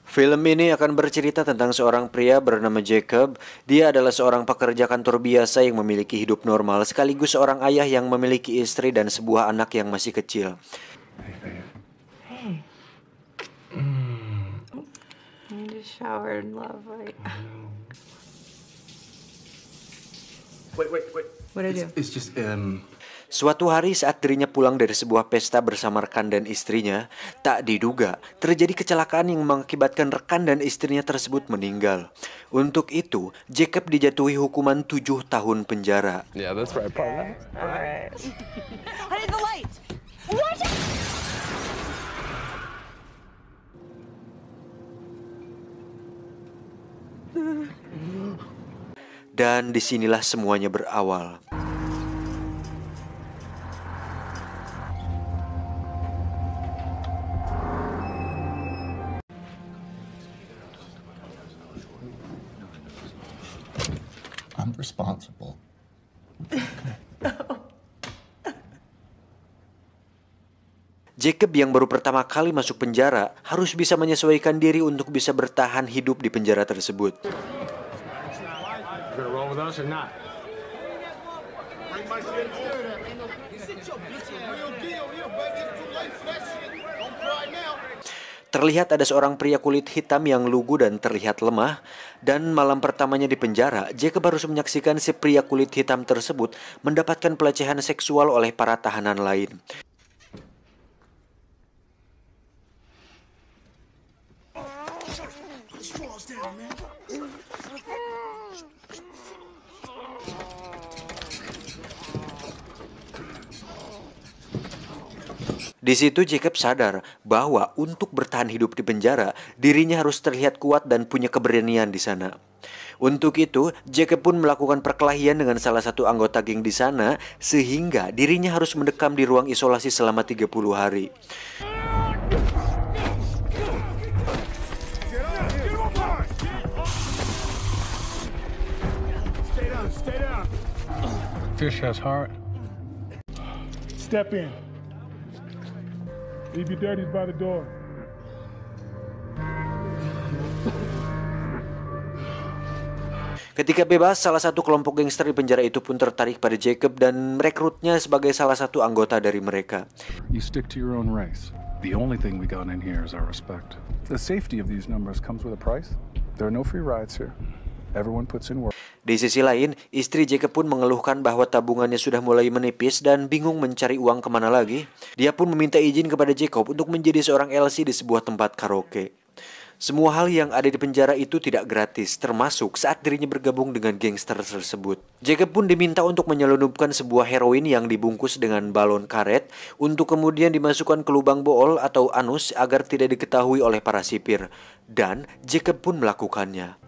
Film ini akan bercerita tentang seorang pria bernama Jacob. Dia adalah seorang pekerja kantor biasa yang memiliki hidup normal, sekaligus seorang ayah yang memiliki istri dan sebuah anak yang masih kecil. Hey. I just showered lovely. Wait. What did I do? It's just Suatu hari saat dirinya pulang dari sebuah pesta bersama rekan dan istrinya, tak diduga terjadi kecelakaan yang mengakibatkan rekan dan istrinya tersebut meninggal. Untuk itu, Jacob dijatuhi hukuman 7 tahun penjara. Yeah, that's right, partner. All right. Honey, the light! Watch it! Dan disinilah semuanya berawal. I'm responsible. Jacob yang baru pertama kali masuk penjara harus bisa menyesuaikan diri untuk bisa bertahan hidup di penjara tersebut. Terlihat ada seorang pria kulit hitam yang lugu dan terlihat lemah, dan malam pertamanya di penjara, Jacob harus menyaksikan si pria kulit hitam tersebut mendapatkan pelecehan seksual oleh para tahanan lain. Di situ Jacob sadar bahwa untuk bertahan hidup di penjara, dirinya harus terlihat kuat dan punya keberanian di sana. Untuk itu, Jacob pun melakukan perkelahian dengan salah satu anggota geng di sana, sehingga dirinya harus mendekam di ruang isolasi selama 30 hari. Fish has heart. Step in. Leave your dirties by the door. Ketika bebas, salah satu kelompok gangster di penjara itu pun tertarik pada Jacob dan merekrutnya sebagai salah satu anggota dari mereka. You stick to your own race. The only thing we got in here is our respect. The safety of these numbers comes with a price. There are no free rides here. Everyone puts in work. Di sisi lain, istri Jacob pun mengeluhkan bahwa tabungannya sudah mulai menipis dan bingung mencari uang kemana lagi. Dia pun meminta izin kepada Jacob untuk menjadi seorang LC di sebuah tempat karaoke. Semua hal yang ada di penjara itu tidak gratis, termasuk saat dirinya bergabung dengan gangster tersebut. Jacob pun diminta untuk menyelundupkan sebuah heroin yang dibungkus dengan balon karet untuk kemudian dimasukkan ke lubang bool atau anus agar tidak diketahui oleh para sipir. Dan Jacob pun melakukannya.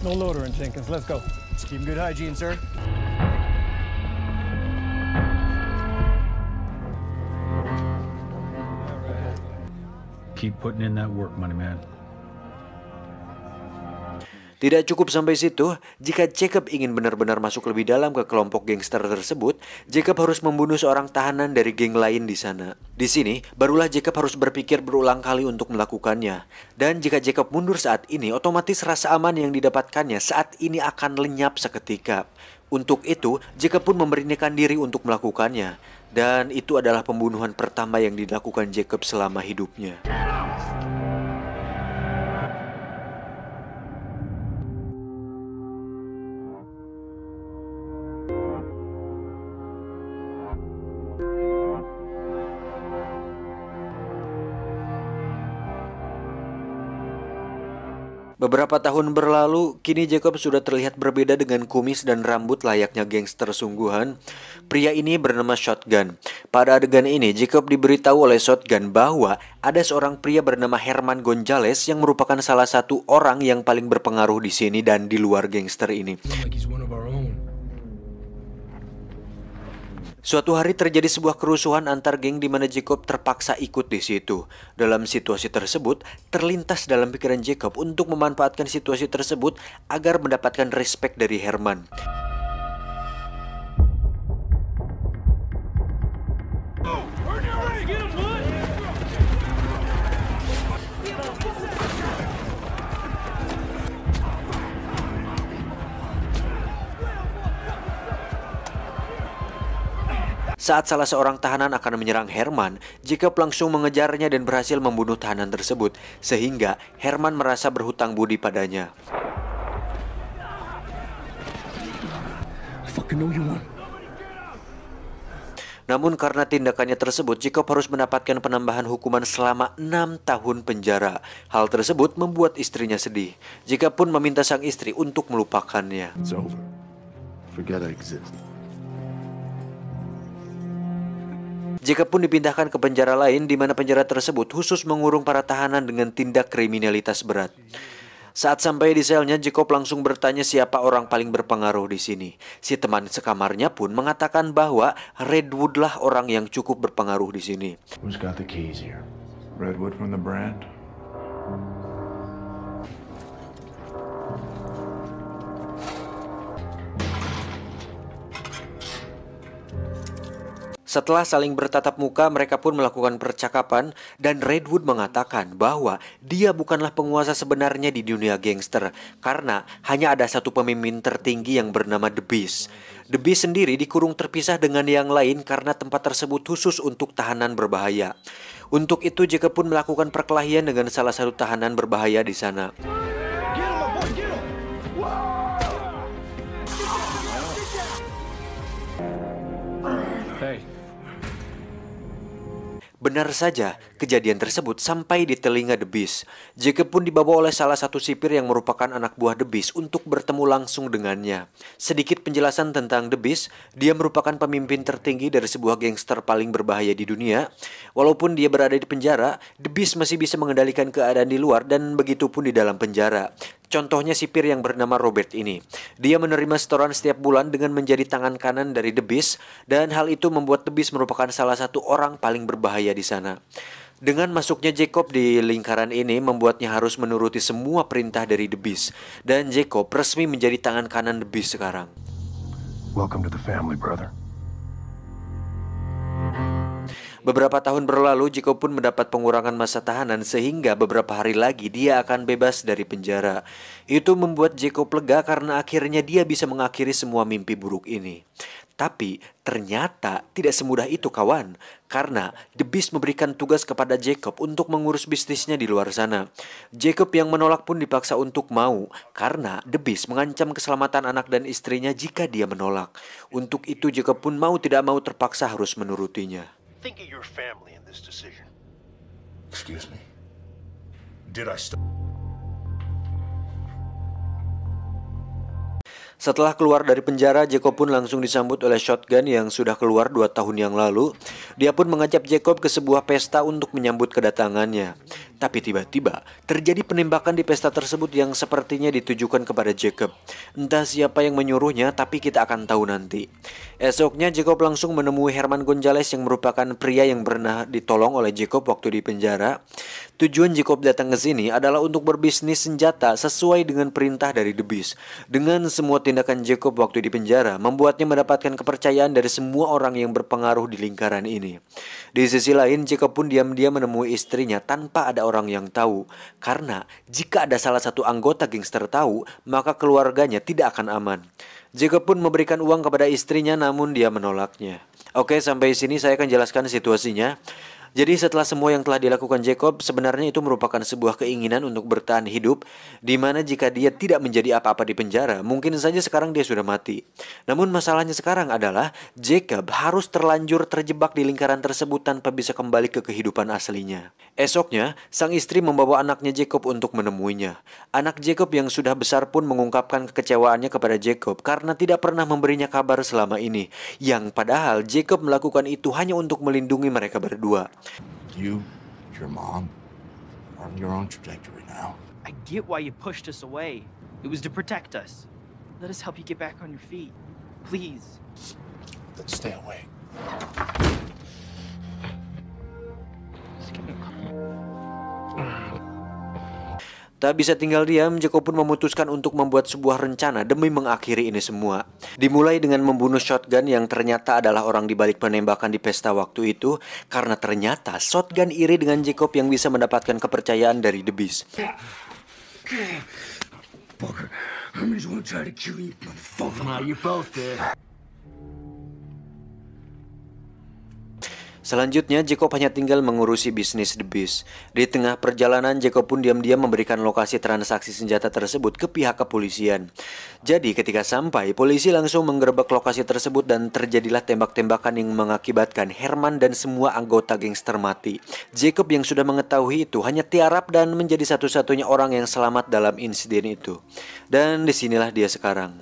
No loitering, Jenkins. Let's go. Just keep good hygiene, sir. Keep putting in that work, money man. Tidak cukup sampai situ, jika Jacob ingin benar-benar masuk lebih dalam ke kelompok gangster tersebut, Jacob harus membunuh seorang tahanan dari geng lain di sana. Di sini, barulah Jacob harus berpikir berulang kali untuk melakukannya. Dan jika Jacob mundur saat ini, otomatis rasa aman yang didapatkannya saat ini akan lenyap seketika. Untuk itu, Jacob pun memberanikan diri untuk melakukannya. Dan itu adalah pembunuhan pertama yang dilakukan Jacob selama hidupnya. Beberapa tahun berlalu, kini Jacob sudah terlihat berbeda dengan kumis dan rambut layaknya gangster sungguhan. Pria ini bernama Shotgun. Pada adegan ini, Jacob diberitahu oleh Shotgun bahwa ada seorang pria bernama Herman Gonzalez yang merupakan salah satu orang yang paling berpengaruh di sini dan di luar gangster ini. Suatu hari terjadi sebuah kerusuhan antar geng di mana Jacob terpaksa ikut di situ. Dalam situasi tersebut, terlintas dalam pikiran Jacob untuk memanfaatkan situasi tersebut agar mendapatkan respect dari Herman. Saat salah seorang tahanan akan menyerang Herman, Jacob langsung mengejarnya dan berhasil membunuh tahanan tersebut, sehingga Herman merasa berhutang budi padanya. Namun karena tindakannya tersebut, Jacob harus mendapatkan penambahan hukuman selama 6 tahun penjara. Hal tersebut membuat istrinya sedih. Jacob pun meminta sang istri untuk melupakannya. It's over. Forget I exist. Jacob pun dipindahkan ke penjara lain di mana penjara tersebut khusus mengurung para tahanan dengan tindak kriminalitas berat. Saat sampai di selnya, Jacob langsung bertanya siapa orang paling berpengaruh di sini. Si teman sekamarnya pun mengatakan bahwa Redwood lah orang yang cukup berpengaruh di sini. Who's got the keys here? Redwood from the brand? Setelah saling bertatap muka, mereka pun melakukan percakapan dan Redwood mengatakan bahwa dia bukanlah penguasa sebenarnya di dunia gangster karena hanya ada satu pemimpin tertinggi yang bernama The Beast. The Beast sendiri dikurung terpisah dengan yang lain karena tempat tersebut khusus untuk tahanan berbahaya. Untuk itu Jacob pun melakukan perkelahian dengan salah satu tahanan berbahaya di sana. Hey. Benar saja, kejadian tersebut sampai di telinga The Beast. Jacob pun dibawa oleh salah satu sipir yang merupakan anak buah The Beast untuk bertemu langsung dengannya. Sedikit penjelasan tentang The Beast, dia merupakan pemimpin tertinggi dari sebuah gangster paling berbahaya di dunia. Walaupun dia berada di penjara, The Beast masih bisa mengendalikan keadaan di luar dan begitu pun di dalam penjara. Contohnya sipir yang bernama Robert ini. Dia menerima setoran setiap bulan dengan menjadi tangan kanan dari The Beast, dan hal itu membuat The Beast merupakan salah satu orang paling berbahaya di sana. Dengan masuknya Jacob di lingkaran ini membuatnya harus menuruti semua perintah dari The Beast, dan Jacob resmi menjadi tangan kanan The Beast sekarang. Welcome to the family, brother. Beberapa tahun berlalu, Jacob pun mendapat pengurangan masa tahanan sehingga beberapa hari lagi dia akan bebas dari penjara. Itu membuat Jacob lega karena akhirnya dia bisa mengakhiri semua mimpi buruk ini. Tapi ternyata tidak semudah itu kawan, karena The Beast memberikan tugas kepada Jacob untuk mengurus bisnisnya di luar sana. Jacob yang menolak pun dipaksa untuk mau, karena The Beast mengancam keselamatan anak dan istrinya jika dia menolak. Untuk itu Jacob pun mau tidak mau terpaksa harus menurutinya. Think of your family in this decision. Excuse me. Did I stop? Setelah keluar dari penjara, Jacob pun langsung disambut oleh Shotgun yang sudah keluar 2 tahun yang lalu. Dia pun mengajak Jacob ke sebuah pesta untuk menyambut kedatangannya. Tapi tiba-tiba terjadi penembakan di pesta tersebut yang sepertinya ditujukan kepada Jacob. Entah siapa yang menyuruhnya, tapi kita akan tahu nanti. Esoknya Jacob langsung menemui Herman Gonzalez yang merupakan pria yang pernah ditolong oleh Jacob waktu di penjara. Tujuan Jacob datang ke sini adalah untuk berbisnis senjata sesuai dengan perintah dari The Beast. Dengan semua tindakan Jacob waktu di penjara membuatnya mendapatkan kepercayaan dari semua orang yang berpengaruh di lingkaran ini. Di sisi lain, Jacob pun diam-diam menemui istrinya tanpa ada orang yang tahu. Karena jika ada salah satu anggota gangster tahu, maka keluarganya tidak akan aman. Jacob pun memberikan uang kepada istrinya namun dia menolaknya. Oke, sampai sini saya akan jelaskan situasinya. Jadi setelah semua yang telah dilakukan Jacob, sebenarnya itu merupakan sebuah keinginan untuk bertahan hidup, di mana jika dia tidak menjadi apa-apa di penjara, mungkin saja sekarang dia sudah mati. Namun masalahnya sekarang adalah Jacob harus terlanjur terjebak di lingkaran tersebut tanpa bisa kembali ke kehidupan aslinya. Esoknya, sang istri membawa anaknya Jacob untuk menemuinya. Anak Jacob yang sudah besar pun mengungkapkan kekecewaannya kepada Jacob karena tidak pernah memberinya kabar selama ini, yang padahal Jacob melakukan itu hanya untuk melindungi mereka berdua. You, your mom, are on your own trajectory now. I get why you pushed us away. It was to protect us. Let us help you get back on your feet. Please. Then stay away. Tak bisa tinggal diam, Jacob pun memutuskan untuk membuat sebuah rencana demi mengakhiri ini semua. Dimulai dengan membunuh Shotgun yang ternyata adalah orang di balik penembakan di pesta waktu itu, karena ternyata Shotgun iri dengan Jacob yang bisa mendapatkan kepercayaan dari The Beast. Selanjutnya, Jacob hanya tinggal mengurusi bisnis The Beast. Di tengah perjalanan, Jacob pun diam-diam memberikan lokasi transaksi senjata tersebut ke pihak kepolisian. Jadi, ketika sampai, polisi langsung menggerebek lokasi tersebut dan terjadilah tembak-tembakan yang mengakibatkan Herman dan semua anggota gangster mati. Jacob yang sudah mengetahui itu hanya tiarap dan menjadi satu-satunya orang yang selamat dalam insiden itu. Dan disinilah dia sekarang.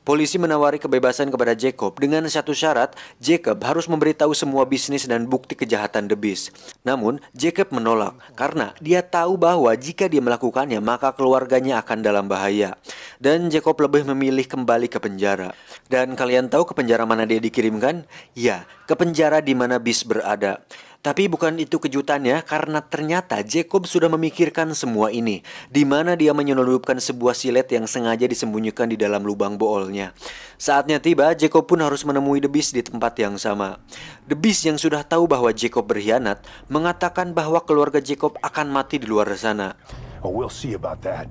Polisi menawari kebebasan kepada Jacob dengan satu syarat, Jacob harus memberitahu semua bisnis dan bukti kejahatan The Beast. Namun, Jacob menolak karena dia tahu bahwa jika dia melakukannya, maka keluarganya akan dalam bahaya. Dan Jacob lebih memilih kembali ke penjara. Dan kalian tahu ke penjara mana dia dikirimkan? Ya, ke penjara di mana Beast berada. Tapi bukan itu kejutannya, karena ternyata Jacob sudah memikirkan semua ini, di mana dia menyelundupkan sebuah silet yang sengaja disembunyikan di dalam lubang boolnya. Saatnya tiba, Jacob pun harus menemui The Beast di tempat yang sama. The Beast yang sudah tahu bahwa Jacob berkhianat, mengatakan bahwa keluarga Jacob akan mati di luar sana. Oh, we'll see about that.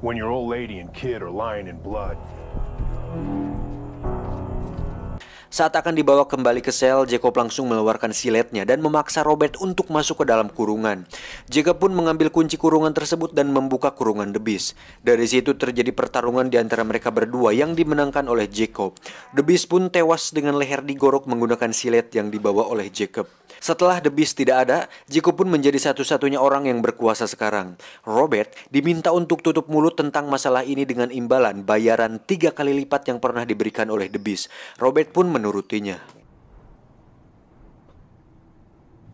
When your old lady and kid are lying in blood. Saat akan dibawa kembali ke sel, Jacob langsung mengeluarkan siletnya dan memaksa Robert untuk masuk ke dalam kurungan. Jacob pun mengambil kunci kurungan tersebut dan membuka kurungan The Beast. Dari situ terjadi pertarungan di antara mereka berdua yang dimenangkan oleh Jacob. The Beast pun tewas dengan leher digorok menggunakan silet yang dibawa oleh Jacob. Setelah The Beast tidak ada, Jacob pun menjadi satu-satunya orang yang berkuasa sekarang. Robert diminta untuk tutup mulut tentang masalah ini dengan imbalan bayaran 3 kali lipat yang pernah diberikan oleh The Beast. Robert pun menurutinya.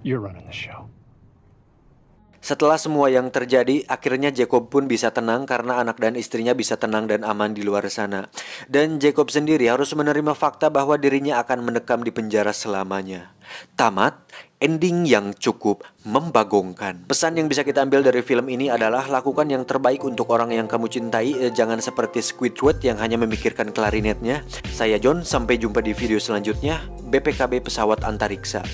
You're running the show. Setelah semua yang terjadi, akhirnya Jacob pun bisa tenang karena anak dan istrinya bisa tenang dan aman di luar sana. Dan Jacob sendiri harus menerima fakta bahwa dirinya akan mendekam di penjara selamanya. Tamat, ending yang cukup membagongkan. Pesan yang bisa kita ambil dari film ini adalah lakukan yang terbaik untuk orang yang kamu cintai. Jangan seperti Squidward yang hanya memikirkan klarinetnya. Saya John, sampai jumpa di video selanjutnya. BPKB Pesawat Antariksa.